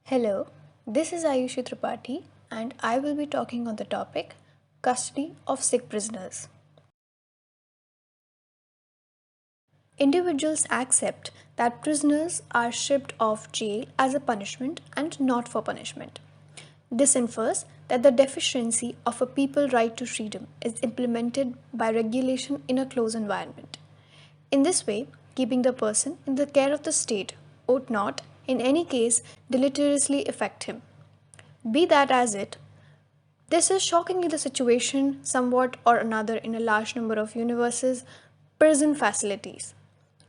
Hello, this is Ayushi Tripathi and I will be talking on the topic custody of sick prisoners. Individuals accept that prisoners are shipped off jail as a punishment and not for punishment. This infers that the deficiency of a people right to freedom is implemented by regulation in a closed environment. In this way, keeping the person in the care of the state ought not, in any case, deleteriously affect him. Be that as it, this is shockingly the situation, somewhat or another, in a large number of universes' prison facilities.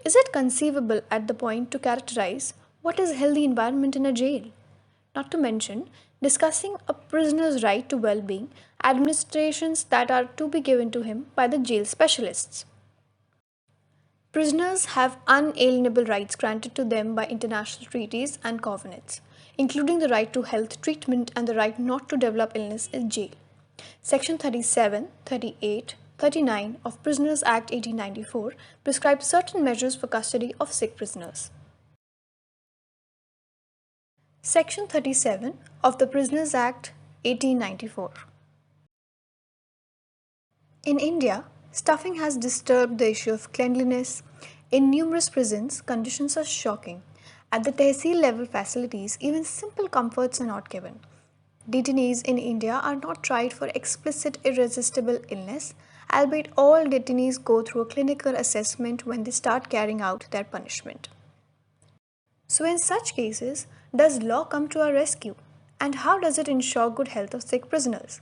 Is it conceivable at the point to characterize what is healthy environment in a jail? Not to mention discussing a prisoner's right to well-being, administrations that are to be given to him by the jail specialists. Prisoners have unalienable rights granted to them by international treaties and covenants, including the right to health treatment and the right not to develop illness in jail. Section 37, 38, 39 of Prisoners Act 1894 prescribe certain measures for custody of sick prisoners. Section 37 of the Prisoners Act 1894. In India, stuffing has disturbed the issue of cleanliness. In numerous prisons, conditions are shocking. At the tehsil level facilities, even simple comforts are not given. Detainees in India are not tried for explicit irresistible illness, albeit all detainees go through a clinical assessment when they start carrying out their punishment. So, in such cases, does law come to our rescue? And how does it ensure good health of sick prisoners?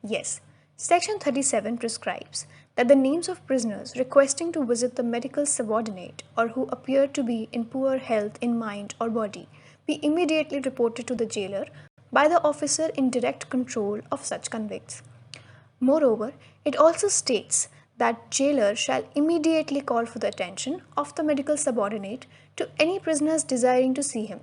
Yes, Section 37 prescribes that the names of prisoners requesting to visit the medical subordinate or who appear to be in poor health in mind or body be immediately reported to the jailer by the officer in direct control of such convicts. Moreover, it also states that jailer shall immediately call for the attention of the medical subordinate to any prisoners desiring to see him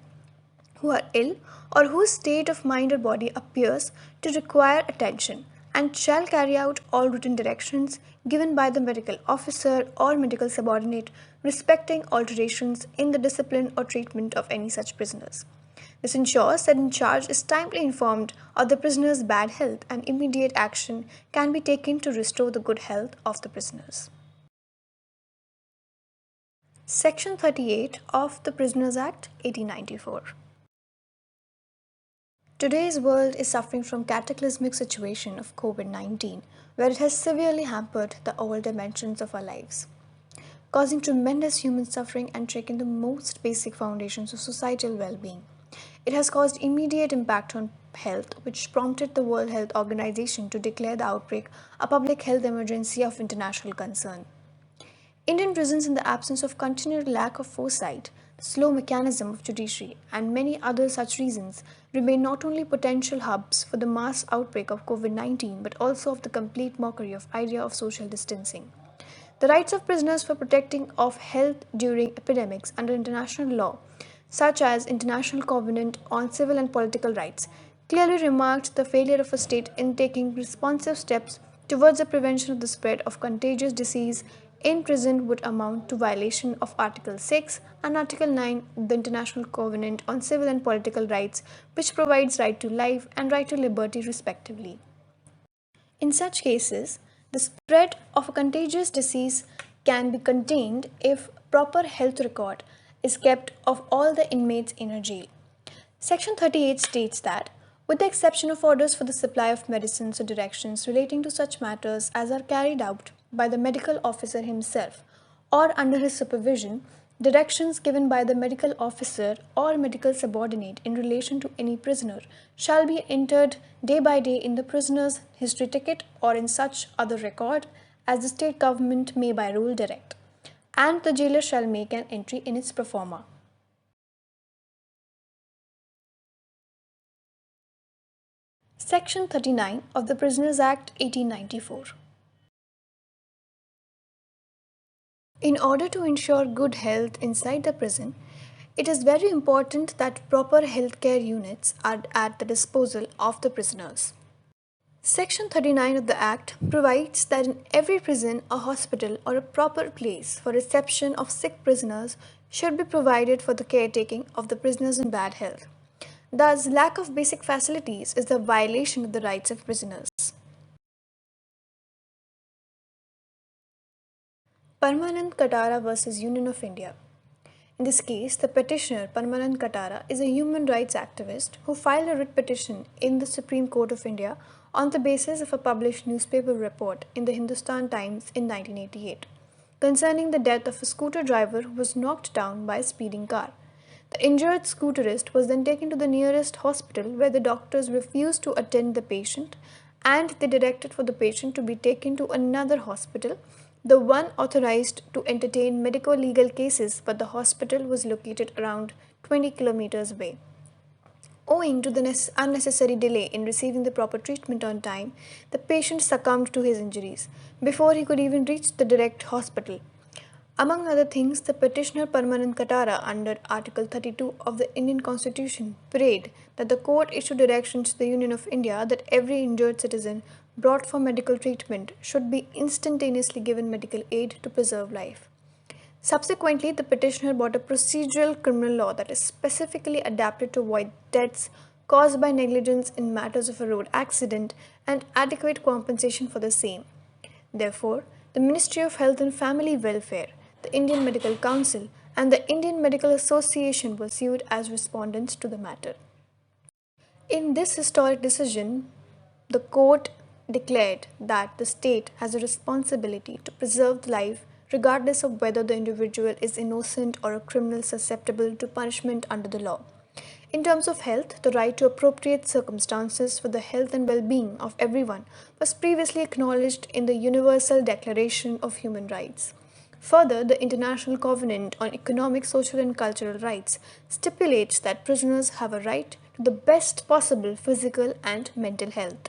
who are ill or whose state of mind or body appears to require attention and shall carry out all written directions given by the medical officer or medical subordinate respecting alterations in the discipline or treatment of any such prisoners. This ensures that in charge is timely informed of the prisoner's bad health and immediate action can be taken to restore the good health of the prisoners. Section 38 of the Prisoners Act 1894. Today's world is suffering from cataclysmic situation of COVID-19, where it has severely hampered the all dimensions of our lives, causing tremendous human suffering and shaking the most basic foundations of societal well-being. It has caused immediate impact on health, which prompted the World Health Organization to declare the outbreak a public health emergency of international concern. Indian prisons, in the absence of continued lack of foresight, the slow mechanism of judiciary, and many other such reasons, remain not only potential hubs for the mass outbreak of COVID-19 but also of the complete mockery of idea of social distancing. The rights of prisoners for protecting of health during epidemics under international law, such as International Covenant on Civil and Political Rights, clearly remarked the failure of a state in taking responsive steps towards the prevention of the spread of contagious disease in prison would amount to violation of Article 6 and Article 9 of the International Covenant on Civil and Political Rights, which provides right to life and right to liberty respectively. In such cases, the spread of a contagious disease can be contained if proper health record is kept of all the inmates in a jail. Section 38 states that, with the exception of orders for the supply of medicines or directions relating to such matters as are carried out by the medical officer himself or under his supervision, directions given by the medical officer or medical subordinate in relation to any prisoner shall be entered day by day in the prisoner's history ticket or in such other record as the state government may by rule direct, and the jailer shall make an entry in its pro forma. Section 39 of the Prisoners Act 1894. In order to ensure good health inside the prison, it is very important that proper healthcare units are at the disposal of the prisoners. Section 39 of the Act provides that in every prison, a hospital or a proper place for reception of sick prisoners should be provided for the caretaking of the prisoners in bad health. Thus, lack of basic facilities is the violation of the rights of prisoners. Parmanand Katara versus Union of India. In this case, the petitioner Parmanand Katara is a human rights activist who filed a writ petition in the Supreme Court of India on the basis of a published newspaper report in the Hindustan Times in 1988 concerning the death of a scooter driver who was knocked down by a speeding car. The injured scooterist was then taken to the nearest hospital where the doctors refused to attend the patient and they directed for the patient to be taken to another hospital, the one authorized to entertain medico legal cases, but the hospital was located around 20 kilometers away. Owing to the unnecessary delay in receiving the proper treatment on time, the patient succumbed to his injuries before he could even reach the direct hospital. Among other things, the petitioner Parmanand Katara, under Article 32 of the Indian Constitution, prayed that the court issue directions to the Union of India that every injured citizen brought for medical treatment should be instantaneously given medical aid to preserve life. Subsequently, the petitioner brought a procedural criminal law that is specifically adapted to avoid deaths caused by negligence in matters of a road accident and adequate compensation for the same. Therefore, the Ministry of Health and Family Welfare, the Indian Medical Council, and the Indian Medical Association were sued as respondents to the matter. In this historic decision, the court declared that the state has a responsibility to preserve life regardless of whether the individual is innocent or a criminal susceptible to punishment under the law. In terms of health, the right to appropriate circumstances for the health and well-being of everyone was previously acknowledged in the Universal Declaration of Human Rights. Further, the International Covenant on Economic, Social and Cultural Rights stipulates that prisoners have a right to the best possible physical and mental health.